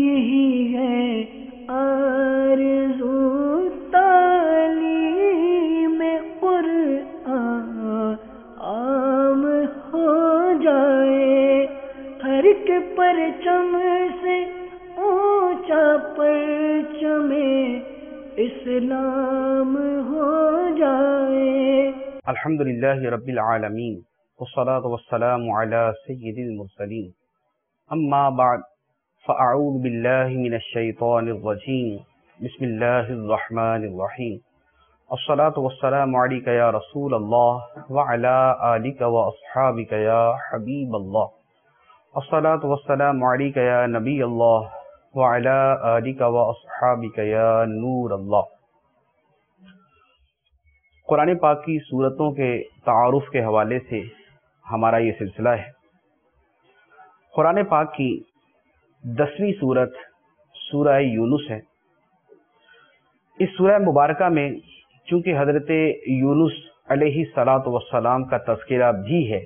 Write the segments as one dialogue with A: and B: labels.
A: یہی ہے آرزو تعلیم قرآن عام ہو جائے، ہر ایک پرچم سے اونچا پرچم اسلام ہو جائے۔
B: الحمدللہ رب العالمین والصلاة والسلام علی سید المرسلین، اما بعد فاعوذ باللہ من الشیطان الرجیم، بسم اللہ الرحمن الرحیم، الصلاة والسلام علیک یا رسول اللہ وعلی آلک واصحابک یا حبیب اللہ، الصلاة والسلام علیک یا نبی اللہ وعلی آلک واصحابک یا نور اللہ۔ قرآن پاک کی سورتوں کے تعارف کے حوالے سے ہمارا یہ سلسلہ ہے۔ قرآن پاک کی 10ویں سورت سورہ یونس ہے۔ اس سورہ مبارکہ میں چونکہ حضرت یونس علیہ السلام کا تذکرہ بھی ہے،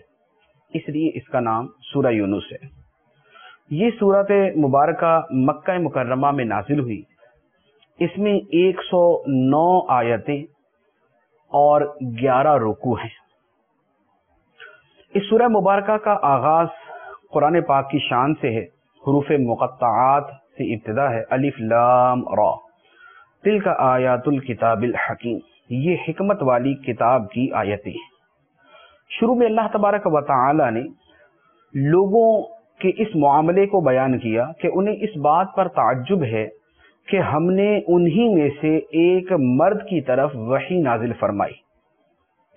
B: اس لیے اس کا نام سورہ یونس ہے۔ یہ سورت مبارکہ مکہ مکرمہ میں نازل ہوئی۔ اس میں 109 آیتیں اور 11 رکوع ہیں۔ اس سورہ مبارکہ کا آغاز قرآن پاک کی شان سے ہے۔ حروف مقطعات سے ابتدا ہے، الف لام را، تلک آیات الکتاب الحکیم، یہ حکمت والی کتاب کی آیتیں ہیں۔ شروع میں اللہ تبارک و تعالی نے لوگوں کے اس معاملے کو بیان کیا کہ انہیں اس بات پر تعجب ہے کہ ہم نے انہی میں سے ایک مرد کی طرف وحی نازل فرمائی،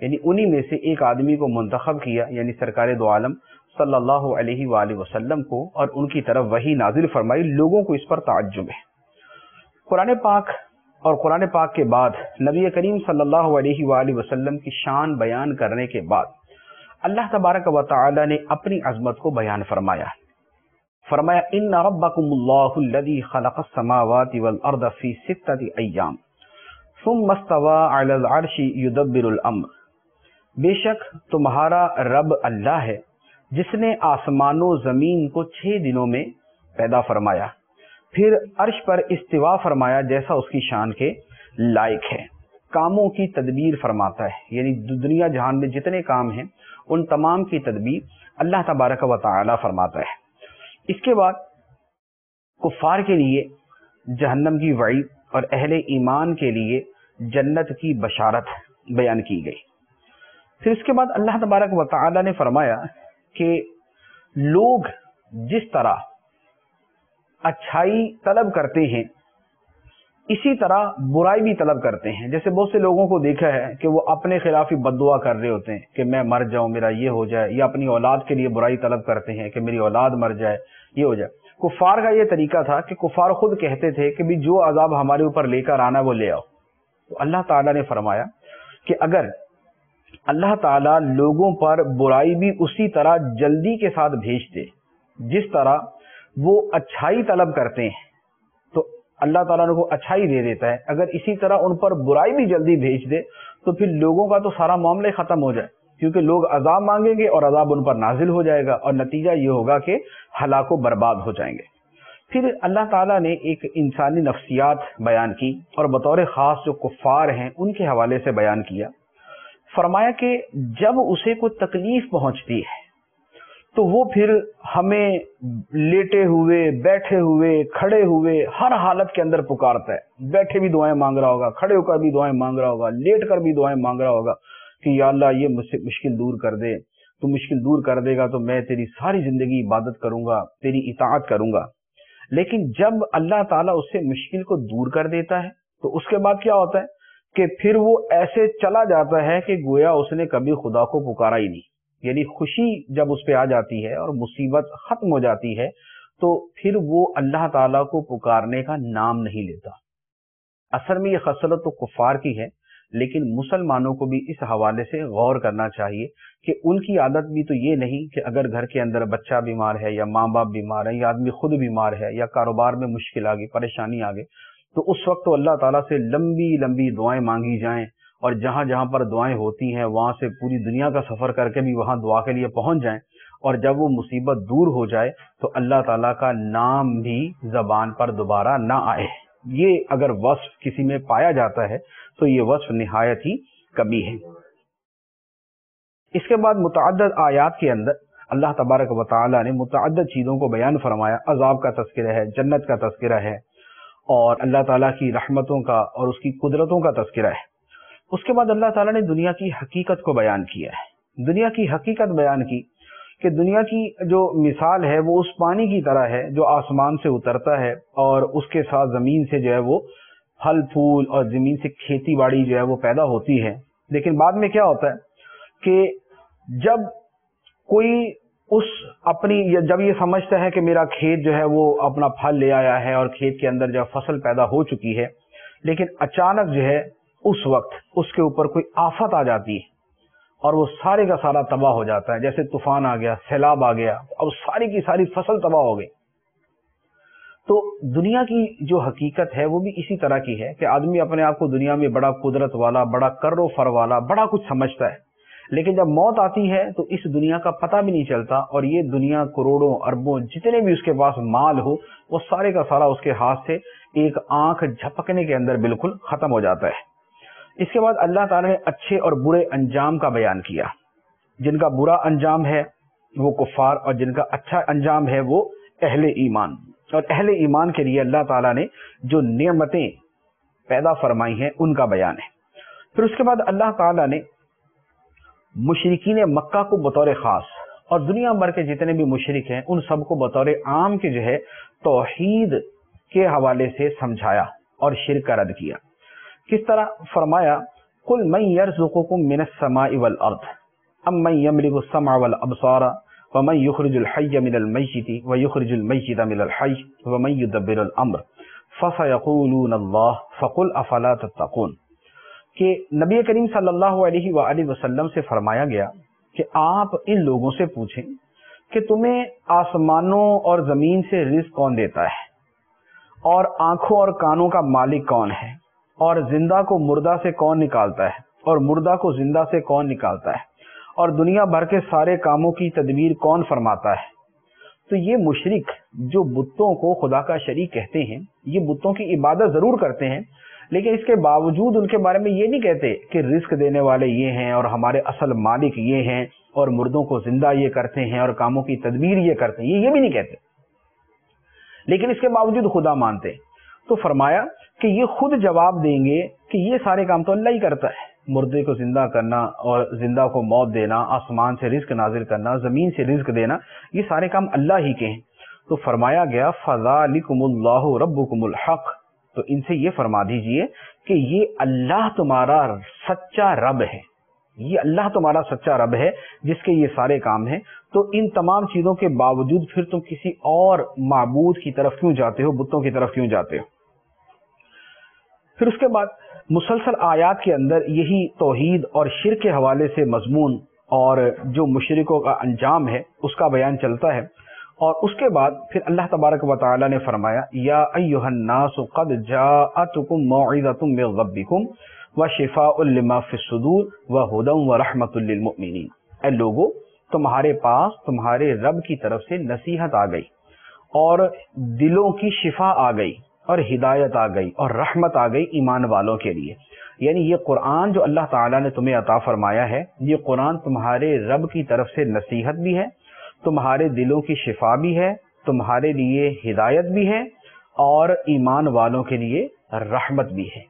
B: یعنی انہی میں سے ایک آدمی کو منتخب کیا، یعنی سرکار دو عالم صلی اللہ علیہ وآلہ وسلم کو، اور ان کی طرف وحی نازل فرمائی۔ لوگوں کو اس پر تعجب ہے۔ قرآن پاک اور قرآن پاک کے بعد نبی کریم صلی اللہ علیہ وآلہ وسلم کی شان بیان کرنے کے بعد اللہ تبارک و تعالی نے اپنی عظمت کو بیان فرمایا۔ فرمایا ان ربکم اللہ الذی خلق السماوات والارض فی 6 ایام ثم استوى علی العرش یدبر الامر، بے شک تمہارا رب اللہ ہے جس نے آسمان و زمین کو 6 دنوں میں پیدا فرمایا، پھر عرش پر استوا فرمایا جیسا اس کی شان کے لائق ہے، کاموں کی تدبیر فرماتا ہے، یعنی دنیا جہان میں جتنے کام ہیں ان تمام کی تدبیر اللہ تبارک و تعالی فرماتا ہے۔ اس کے بعد کفار کے لیے جہنم کی وعید اور اہل ایمان کے لیے جنت کی بشارت بیان کی گئی۔ پھر اس کے بعد اللہ تبارک و تعالی نے فرمایا کہ لوگ جس طرح اچھائی طلب کرتے ہیں اسی طرح برائی بھی طلب کرتے ہیں۔ جیسے بہت سے لوگوں کو دیکھا ہے کہ وہ اپنے خلاف ہی بد دعا کر رہے ہوتے ہیں کہ میں مر جاؤں، میرا یہ ہو جائے، یا اپنی اولاد کے لیے برائی طلب کرتے ہیں کہ میری اولاد مر جائے، یہ ہو جائے۔ کفار کا یہ طریقہ تھا کہ کفار خود کہتے تھے کہ بھی جو عذاب ہمارے اوپر لے کر آنا وہ لے آؤ۔ تو اللہ تعالیٰ نے فرمایا کہ اگر اللہ تعالیٰ لوگوں پر برائی بھی اسی طرح جلدی کے ساتھ بھیج دے جس طرح وہ اچھائی طلب کرتے ہیں، تو اللہ تعالیٰ نے کو اچھائی دے دیتا ہے۔ اگر اسی طرح ان پر برائی بھی جلدی بھیج دے تو پھر لوگوں کا تو سارا معاملہ ختم ہو جائے، کیونکہ لوگ عذاب مانگیں گے اور عذاب ان پر نازل ہو جائے گا، اور نتیجہ یہ ہوگا کہ ہلاک و برباد ہو جائیں گے۔ پھر اللہ تعالیٰ نے ایک انسانی نفسیات بیان کی اور بطور خاص جو کفار ہیں ان کے حوالے سے بیان کیا۔ فرمایا کہ جب اسے کوئی تکلیف پہنچتی ہے تو وہ پھر ہمیں لیٹے ہوئے، بیٹھے ہوئے، کھڑے ہوئے ہر حالت کے اندر پکارتا ہے۔ بیٹھے بھی دعائیں مانگ رہا ہوگا، کھڑے ہو کر بھی دعائیں مانگ رہا ہوگا، لیٹ کر بھی دعائیں مانگ رہا ہوگا کہ یا اللہ یہ مجھ سے مشکل دور کر دے، تو مشکل دور کر دے گا تو میں تیری ساری زندگی عبادت کروں گا، تیری اطاعت کروں گا۔ لیکن جب اللہ تعالیٰ اس سے مشکل کو دور کر دیتا ہے تو اس کے بعد کیا ہوتا ہے کہ پھر وہ ایسے چلا جاتا ہے کہ گویا اس نے کبھی خدا کو پکارا ہی نہیں۔ یعنی خوشی جب اس پہ آ جاتی ہے اور مصیبت ختم ہو جاتی ہے تو پھر وہ اللہ تعالیٰ کو پکارنے کا نام نہیں لیتا۔ اصل میں یہ خصلت تو کفار کی ہے، لیکن مسلمانوں کو بھی اس حوالے سے غور کرنا چاہیے کہ ان کی عادت بھی تو یہ نہیں کہ اگر گھر کے اندر بچہ بیمار ہے یا ماں باپ بیمار ہے یا آدمی خود بیمار ہے یا کاروبار میں مشکل آ گئی، پریشانی آ گئی، تو اس وقت تو اللہ تعالیٰ سے لمبی لمبی دعائیں مانگی جائیں، اور جہاں جہاں پر دعائیں ہوتی ہیں وہاں سے پوری دنیا کا سفر کر کے بھی وہاں دعا کے لیے پہنچ جائیں، اور جب وہ مصیبت دور ہو جائے تو اللہ تعالیٰ کا نام بھی زبان پر دوبارہ نہ آئے. یہ اگر وصف کسی میں پایا جاتا ہے تو یہ وصف نہایت ہی کبھی ہے. اس کے بعد متعدد آیات کے اندر اللہ تبارک و تعالیٰ نے متعدد چیزوں کو بیان فرمایا. عذاب کا تذکرہ ہے، جنت کا تذکرہ ہے، اور اللہ تعالیٰ کی رحمتوں کا اور اس کی قدرتوں کا تذکرہ ہے. اس کے بعد اللہ تعالیٰ نے دنیا کی حقیقت کو بیان کیا ہے. دنیا کی حقیقت بیان کی کہ دنیا کی جو مثال ہے وہ اس پانی کی طرح ہے جو آسمان سے اترتا ہے اور اس کے ساتھ زمین سے جو ہے وہ پھل پھول اور زمین سے کھیتی باڑی جو ہے وہ پیدا ہوتی ہے. لیکن بعد میں کیا ہوتا ہے کہ جب کوئی جب یہ سمجھتا ہے کہ میرا کھیت جو ہے وہ اپنا پھل لے آیا ہے اور کھیت کے اندر جو فصل پیدا ہو چکی ہے، لیکن اچانک جو ہے اس وقت اس کے اوپر کوئی آفت آ جاتی ہے اور وہ سارے کا سارا تباہ ہو جاتا ہے. جیسے طوفان آ گیا، سیلاب آ گیا اور ساری کی ساری فصل تباہ ہو گئی. تو دنیا کی جو حقیقت ہے وہ بھی اسی طرح کی ہے کہ آدمی اپنے آپ کو دنیا میں بڑا قدرت والا، بڑا کر و فر والا، بڑا کچھ سمجھتا ہے، لیکن جب موت آتی ہے تو اس دنیا کا پتہ بھی نہیں چلتا اور یہ دنیا کروڑوں اربوں جتنے بھی اس کے پاس مال ہو وہ سارے کا سارا اس کے ہاتھ سے ایک آنکھ جھپکنے کے اندر بالکل ختم ہو جاتا ہے. اس کے بعد اللہ تعالیٰ نے اچھے اور برے انجام کا بیان کیا. جن کا برا انجام ہے وہ کفار اور جن کا اچھا انجام ہے وہ اہل ایمان. اور اہل ایمان کے لیے اللہ تعالیٰ نے جو نعمتیں پیدا فرمائی ہیں ان کا بیان ہے. پھر اس کے بعد اللہ تعالیٰ نے مشرکین مکہ کو بطور خاص اور دنیا بھر کے جتنے بھی مشرک ہیں ان سب کو بطور عام کے جو ہے توحید کے حوالے سے سمجھایا اور شرک کا رد کیا. کس طرح فرمایا قل من یرزقکم من السماء والارض ام من یملک السمع والابصار ومن یخرج الحی من المیت ویخرج المیت من الحی ومن یدبر الامر فسیقولون اللہ فقل افلا تتقون. کہ نبی کریم صلی اللہ علیہ وآلہ وسلم سے فرمایا گیا کہ آپ ان لوگوں سے پوچھیں کہ تمہیں آسمانوں اور زمین سے رزق کون دیتا ہے، اور آنکھوں اور کانوں کا مالک کون ہے، اور زندہ کو مردہ سے کون نکالتا ہے، اور مردہ کو زندہ سے کون نکالتا ہے، اور دنیا بھر کے سارے کاموں کی تدبیر کون فرماتا ہے. تو یہ مشرک جو بتوں کو خدا کا شریک کہتے ہیں یہ بتوں کی عبادت ضرور کرتے ہیں، لیکن اس کے باوجود ان کے بارے میں یہ نہیں کہتے کہ رزق دینے والے یہ ہیں اور ہمارے اصل مالک یہ ہیں اور مردوں کو زندہ یہ کرتے ہیں اور کاموں کی تدبیر یہ کرتے ہیں، یہ بھی نہیں کہتے، لیکن اس کے باوجود خدا مانتے ہیں. تو فرمایا کہ یہ خود جواب دیں گے کہ یہ سارے کام تو اللہ ہی کرتا ہے، مردے کو زندہ کرنا اور زندہ کو موت دینا، آسمان سے رزق نازل کرنا، زمین سے رزق دینا، یہ سارے کام اللہ ہی کے ہیں. تو فرمایا گیا فذالکم اللہ ربکم الحق. تو ان سے یہ فرما دیجئے کہ یہ اللہ تمہارا سچا رب ہے، یہ اللہ تمہارا سچا رب ہے جس کے یہ سارے کام ہیں. تو ان تمام چیزوں کے باوجود پھر تم کسی اور معبود کی طرف کیوں جاتے ہو، بتوں کی طرف کیوں جاتے ہو. پھر اس کے بعد مسلسل آیات کے اندر یہی توحید اور شرک کے حوالے سے مضمون اور جو مشرکوں کا انجام ہے اس کا بیان چلتا ہے. اور اس کے بعد پھر اللہ تبارک و تعالی نے فرمایا یا ایھا الناس قد جاءتکم موعظۃ من ربکم وشفاء لما فی الصدور وہدی ورحمۃ للمؤمنین. اے لوگو تمہارے پاس تمہارے رب کی طرف سے نصیحت آ گئی اور دلوں کی شفا آ گئی اور ہدایت آ گئی اور رحمت آ گئی ایمان والوں کے لیے. یعنی یہ قرآن جو اللہ تعالیٰ نے تمہیں عطا فرمایا ہے یہ قرآن تمہارے رب کی طرف سے نصیحت بھی ہے، تمہارے دلوں کی شفا بھی ہے، تمہارے لیے ہدایت بھی ہے اور ایمان والوں کے لیے رحمت بھی ہے.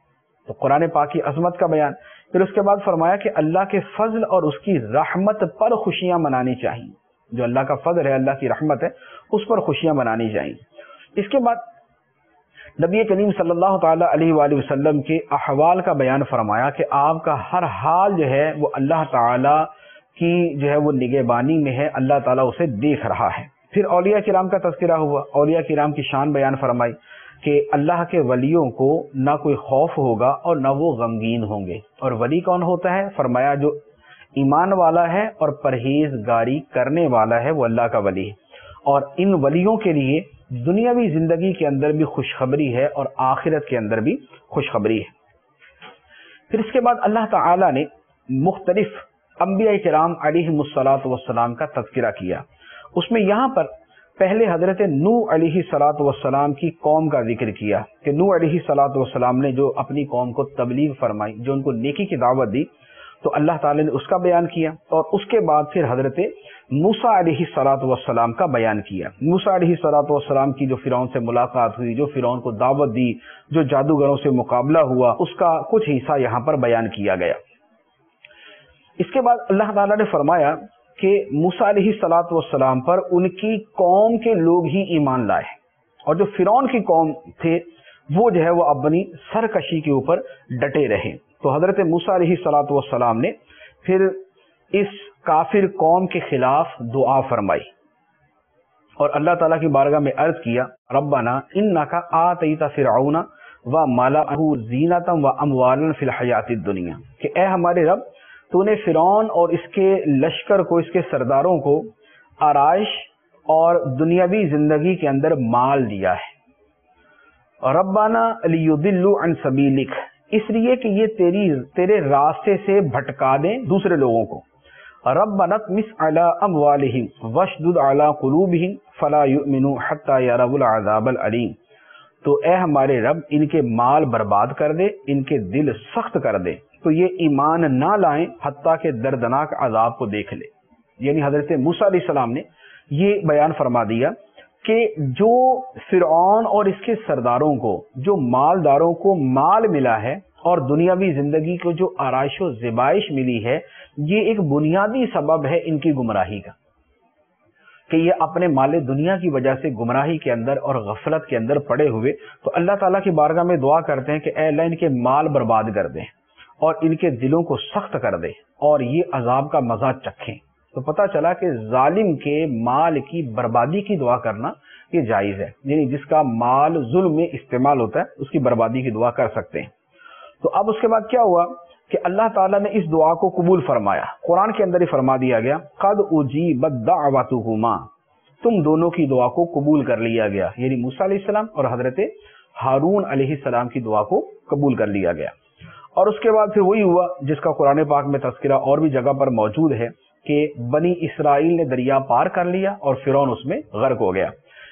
B: تو قرآن پاک کی عظمت کا بیان. پھر اس کے بعد فرمایا کہ اللہ کے فضل اور اس کی رحمت پر خوشیاں منانی چاہیے. جو اللہ کا فضل ہے، اللہ کی رحمت ہے، اس پر خوشیاں منانی چاہیے. اس کے بعد نبی کریم صلی اللہ تعالی علیہ وآلہ وسلم کے احوال کا بیان فرمایا کہ آپ کا ہر حال جو ہے وہ اللہ تعالی کی جو ہے وہ نگہبانی میں ہے، اللہ تعالیٰ اسے دیکھ رہا ہے. پھر اولیاء کرام کا تذکرہ ہوا، اولیاء کرام کی شان بیان فرمائی کہ اللہ کے ولیوں کو نہ کوئی خوف ہوگا اور نہ وہ غمگین ہوں گے. اور ولی کون ہوتا ہے؟ فرمایا جو ایمان والا ہے اور پرہیزگاری کرنے والا ہے وہ اللہ کا ولی ہے. اور ان ولیوں کے لیے دنیاوی زندگی کے اندر بھی خوشخبری ہے اور آخرت کے اندر بھی خوشخبری ہے. پھر اس کے بعد اللہ تعالیٰ نے مختلف انبیاء کرام علیہم الصلاۃ والسلام کا تذکرہ کیا اس میں یہاں پر پہلے حضرت نوح علیہ الصلوۃ والسلام کی قوم کا ذکر کیا کہ نوح علیہ الصلوۃ والسلام نے جو اپنی قوم کو تبلیغ فرمائی، جو ان کو نیکی کی دعوت دی، تو اللہ تعالی نے اس کا بیان کیا، اور اس کے بعد پھر حضرت موسیٰ علیہ الصلوۃ والسلام کا بیان کیا۔ موسیٰ علیہ الصلوۃ والسلام کی جو فرعون سے ملاقات ہوئی، جو فرعون کو دعوت دی، جو جادوگروں سے مقابلہ ہوا، اس کا کچھ حصہ یہاں پر بیان کیا گیا۔ اس کے بعد اللہ تعالیٰ نے فرمایا کہ موسیٰ علیہ الصلوۃ والسلام پر ان کی قوم کے لوگ ہی ایمان لائے، اور جو فرعون کی قوم تھے وہ جو ہے وہ اپنی سرکشی کے اوپر ڈٹے رہے۔ تو حضرت موسیٰ علیہ الصلوۃ والسلام نے پھر اس کافر قوم کے خلاف دعا فرمائی اور اللہ تعالیٰ کی بارگاہ میں عرض کیا، ربنا انک آتیت فرعون وملأہ زینۃ واموالا فی الحیاۃ الدنیا، کہ اے ہمارے رب، تو نے فرعون اور اس کے لشکر کو، اس کے سرداروں کو آرائش اور دنیاوی زندگی کے اندر مال دیا ہے، ربنا لیضلوا عن سبیلک، اس لیے کہ یہ تیرے راستے سے بھٹکا دیں دوسرے لوگوں کو، ربنا اطمس علی اموالہم واشدد علی قلوبہم فلا یؤمنوا حتی یروا العذاب العلیم، تو اے ہمارے رب ان کے مال برباد کر دے، ان کے دل سخت کر دے، تو یہ ایمان نہ لائیں حتیٰ کہ دردناک عذاب کو دیکھ لے۔ یعنی حضرت موسیٰ علیہ السلام نے یہ بیان فرما دیا کہ جو فرعون اور اس کے سرداروں کو، جو مالداروں کو مال ملا ہے اور دنیاوی زندگی کو جو آرائش و زیبائش ملی ہے، یہ ایک بنیادی سبب ہے ان کی گمراہی کا، کہ یہ اپنے مال دنیا کی وجہ سے گمراہی کے اندر اور غفلت کے اندر پڑے ہوئے، تو اللہ تعالیٰ کی بارگاہ میں دعا کرتے ہیں کہ اے اللہ ان کے مال برباد کر دیں اور ان کے دلوں کو سخت کر دے اور یہ عذاب کا مزہ چکھیں۔ تو پتہ چلا کہ ظالم کے مال کی بربادی کی دعا کرنا یہ جائز ہے، یعنی جس کا مال ظلم میں استعمال ہوتا ہے اس کی بربادی کی دعا کر سکتے ہیں۔ تو اب اس کے بعد کیا ہوا کہ اللہ تعالیٰ نے اس دعا کو قبول فرمایا، قرآن کے اندر ہی فرما دیا گیا، قد اجیبت دعوتہما، تم دونوں کی دعا کو قبول کر لیا گیا، یعنی موسیٰ علیہ السلام اور حضرت ہارون علیہ السلام کی دعا کو قبول کر لیا گیا۔ اور اس کے بعد پھر وہی ہوا جس کا قرآن پاک میں تذکرہ اور بھی جگہ پر موجود ہے کہ بنی اسرائیل نے دریا پار کر لیا اور فرعون اس میں غرق ہو گیا۔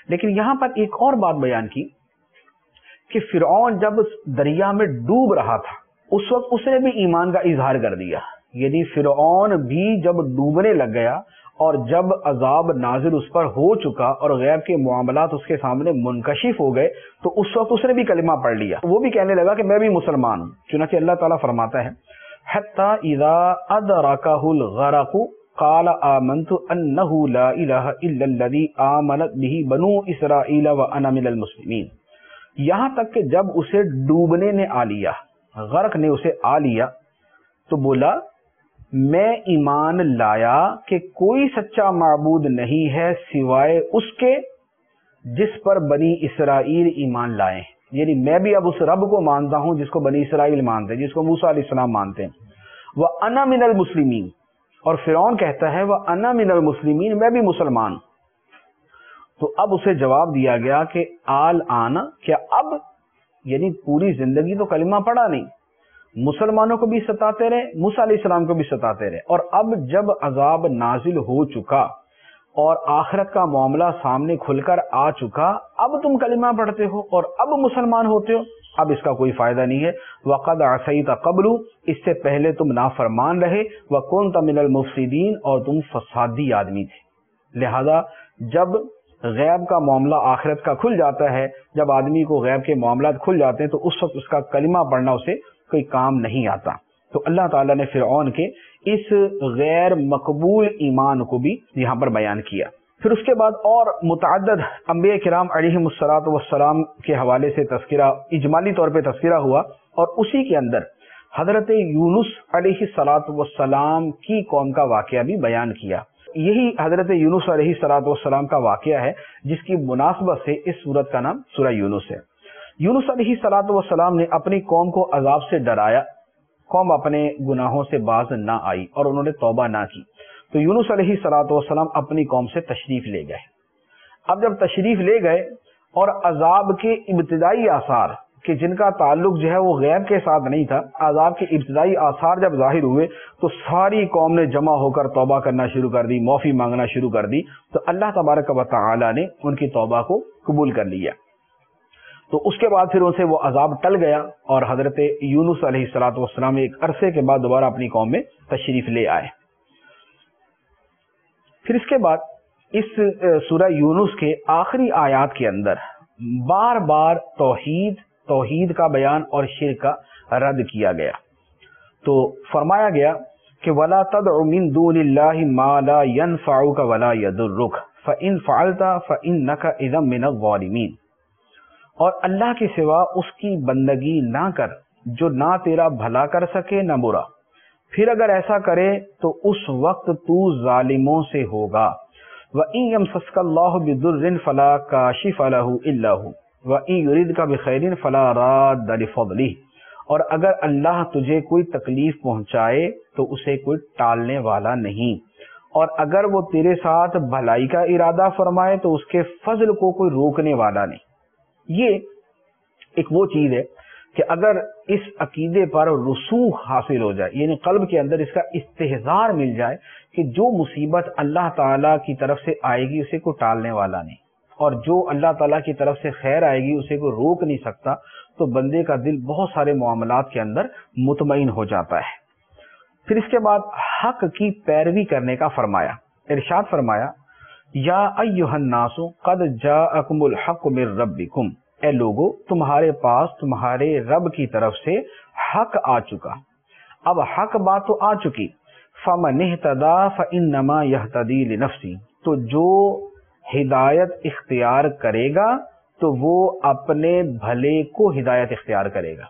B: لیکن یہاں پر ایک اور بات بیان کی کہ فرعون جب دریا میں ڈوب رہا تھا اس وقت اس نے بھی ایمان کا اظہار کر دیا، یعنی فرعون بھی جب ڈوبنے لگ گیا اور جب عذاب نازل اس پر ہو چکا اور غیب کے معاملات اس کے سامنے منکشف ہو گئے تو اس وقت اس نے بھی کلمہ پڑھ لیا، وہ بھی کہنے لگا کہ میں بھی مسلمان ہوں۔ چنانچہ اللہ تعالیٰ فرماتا ہے حتی اذا ادرکہ الغرق قال آمنت انہ لا الہ الا الذی آمنت بہ بنو اسرائیل وانا من المسلمین، یہاں تک کہ جب اسے ڈوبنے نے آ لیا، غرق نے اسے آ لیا، تو بولا میں ایمان لایا کہ کوئی سچا معبود نہیں ہے سوائے اس کے جس پر بنی اسرائیل ایمان لائے، یعنی میں بھی اب اس رب کو مانتا ہوں جس کو بنی اسرائیل مانتے ہیں، جس کو موسیٰ علیہ السلام مانتے ہیں۔ وَأَنَا مِنَ الْمُسْلِمِينَ، اور فرعون کہتا ہے وَأَنَا مِنَ الْمُسْلِمِينَ، میں بھی مسلمان۔ تو اب اسے جواب دیا گیا کہ آنا، کیا اب، یعنی پوری زندگی تو کلمہ پڑھا نہیں، مسلمانوں کو بھی ستاتے رہے، موسیٰ علیہ السلام کو بھی ستاتے رہے، اور اب جب عذاب نازل ہو چکا اور آخرت کا معاملہ سامنے کھل کر آ چکا، اب تم کلمہ پڑھتے ہو اور اب مسلمان ہوتے ہو، اب اس کا کوئی فائدہ نہیں ہے۔ وَقَدْ عَصَيْتَ قَبْلُ، اس سے پہلے تم نافرمان رہے، وَكُنْتَ مِنَ الْمُفْسِدِينَ، اور تم فسادی آدمی تھے۔ لہذا جب غیب کا معاملہ آخرت کا کھل جاتا ہے، جب آدمی کو غیب کے معاملات کھل جاتے ہیں تو اس وقت اس کا کلمہ پڑھنا اسے کوئی کام نہیں آتا۔ تو اللہ تعالیٰ نے فرعون کے اس غیر مقبول ایمان کو بھی یہاں پر بیان کیا۔ پھر اس کے بعد اور متعدد انبیاء کرام علیہم السلام کے حوالے سے تذکرہ، اجمالی طور پہ تذکرہ ہوا، اور اسی کے اندر حضرت یونس علیہ السلام کی قوم کا واقعہ بھی بیان کیا۔ یہی حضرت یونس علیہ السلام کا واقعہ ہے جس کی مناسبت سے اس سورت کا نام سورہ یونس ہے۔ یونس علیہ السلام نے اپنی قوم کو عذاب سے ڈرایا، قوم اپنے گناہوں سے باز نہ آئی اور انہوں نے توبہ نہ کی، تو یونس علیہ السلام اپنی قوم سے تشریف لے گئے۔ اب جب تشریف لے گئے اور عذاب کے ابتدائی آثار کہ جن کا تعلق جو ہے وہ غیب کے ساتھ نہیں تھا، عذاب کے ابتدائی آثار جب ظاہر ہوئے تو ساری قوم نے جمع ہو کر توبہ کرنا شروع کر دی، معافی مانگنا شروع کر دی، تو اللہ تبارک و تعالی نے ان کی توبہ کو قبول کر لیا۔ تو اس کے بعد پھر ان سے وہ عذاب ٹل گیا اور حضرت یونس علیہ السلام ایک عرصے کے بعد دوبارہ اپنی قوم میں تشریف لے آئے۔ پھر اس کے بعد اس سورہ یونس کے آخری آیات کے اندر بار بار توحید کا بیان اور شرک کا رد کیا گیا۔ تو فرمایا گیا کہ وَلَا تَدْعُ مِن دُونِ اللَّهِ مَا لَا يَنْفَعُكَ وَلَا يَضُرُّكَ فَإِنْ فَعَلْتَ فَإِنَّكَ إِذًا مِنَ الظَّالِمِينَ، اور اللہ کے سوا اس کی بندگی نہ کر جو نہ تیرا بھلا کر سکے نہ برا، پھر اگر ایسا کرے تو اس وقت تو ظالموں سے ہوگا۔ وَإِن يَمْسَسْكَ اللَّهُ بِضُرٍّ فَلَا كَاشِفَ لَهُ إِلَّا هُوَ وَإِن يُرِدْكَ بِخَيْرٍ فَلَا رَادَّ لِفَضْلِهِ، اور اگر اللہ تجھے کوئی تکلیف پہنچائے تو اسے کوئی ٹالنے والا نہیں، اور اگر وہ تیرے ساتھ بھلائی کا ارادہ فرمائے تو اس کے فضل کو کوئی روکنے والا نہیں۔ یہ ایک وہ چیز ہے کہ اگر اس عقیدے پر رسوخ حاصل ہو جائے، یعنی قلب کے اندر اس کا استحضار مل جائے کہ جو مصیبت اللہ تعالیٰ کی طرف سے آئے گی اسے کوئی ٹالنے والا نہیں، اور جو اللہ تعالیٰ کی طرف سے خیر آئے گی اسے کوئی روک نہیں سکتا، تو بندے کا دل بہت سارے معاملات کے اندر مطمئن ہو جاتا ہے۔ پھر اس کے بعد حق کی پیروی کرنے کا فرمایا، ارشاد فرمایا یا ایھا الناس قد جاءکم الحق من ربکم، اے لوگو تمہارے پاس تمہارے رب کی طرف سے حق آ چکا۔ اب حق بات تو آ چکی، فمن اہتدی فانما یہتدی لنفسہ، تو جو ہدایت اختیار کرے گا تو وہ اپنے بھلے کو ہدایت اختیار کرے گا،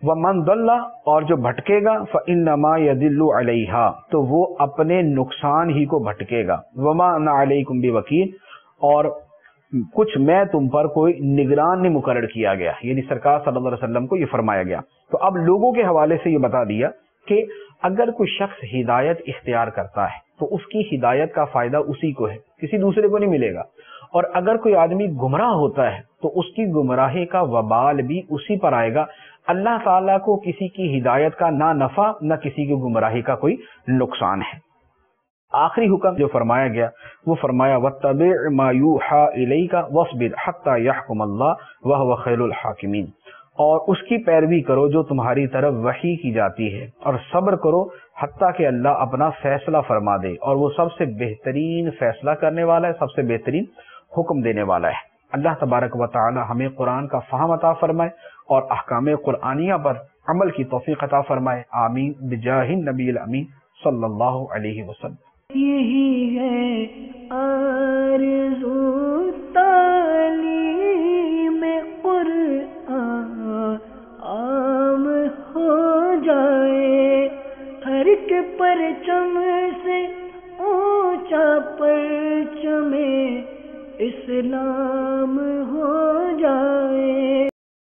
B: ومن ضل، اور جو بھٹکے گا فانما یضل علیہا، تو وہ اپنے نقصان ہی کو بھٹکے گا، وما انا علیکم بوکیل، اور کچھ میں تم پر کوئی نگران نہیں مقرر کیا گیا، یعنی سرکار صلی اللہ علیہ وسلم کو یہ فرمایا گیا۔ تو اب لوگوں کے حوالے سے یہ بتا دیا کہ اگر کوئی شخص ہدایت اختیار کرتا ہے تو اس کی ہدایت کا فائدہ اسی کو ہے، کسی دوسرے کو نہیں ملے گا، اور اگر کوئی آدمی گمراہ ہوتا ہے تو اس کی گمراہی کا وبال بھی اسی پر آئے گا۔ اللہ تعالیٰ کو کسی کی ہدایت کا نہ نفع نہ کسی کی گمراہی کا کوئی نقصان ہے۔ آخری حکم جو فرمایا گیا وہ فرمایا وَاتَّبِعْ مَا يُوحَىٰ إِلَيْكَ وَاصْبِرْ حَتَّىٰ يَحْكُمَ اللَّهُ وَهُوَ خَيْرُ الْحَاكِمِينَ، اور اس کی پیروی کرو جو تمہاری طرف وحی کی جاتی ہے، اور صبر کرو حتیٰ کہ اللہ اپنا فیصلہ فرما دے، اور وہ سب سے بہترین فیصلہ کرنے والا ہے، سب سے بہترین حکم دینے والا ہے۔ اللہ تبارک و تعالی ہمیں قرآن کا فہم عطا فرمائے اور احکام قرآنیہ پر عمل کی توفیق عطا فرمائے، آمین بجاہ النبی الامین صلی اللہ علیہ وسلم۔
A: یہی ہے آرزو تعلیم قرآن عام ہو جائے، ہر ایک پرچم سے اونچا پرچم اسلام ہو جائے۔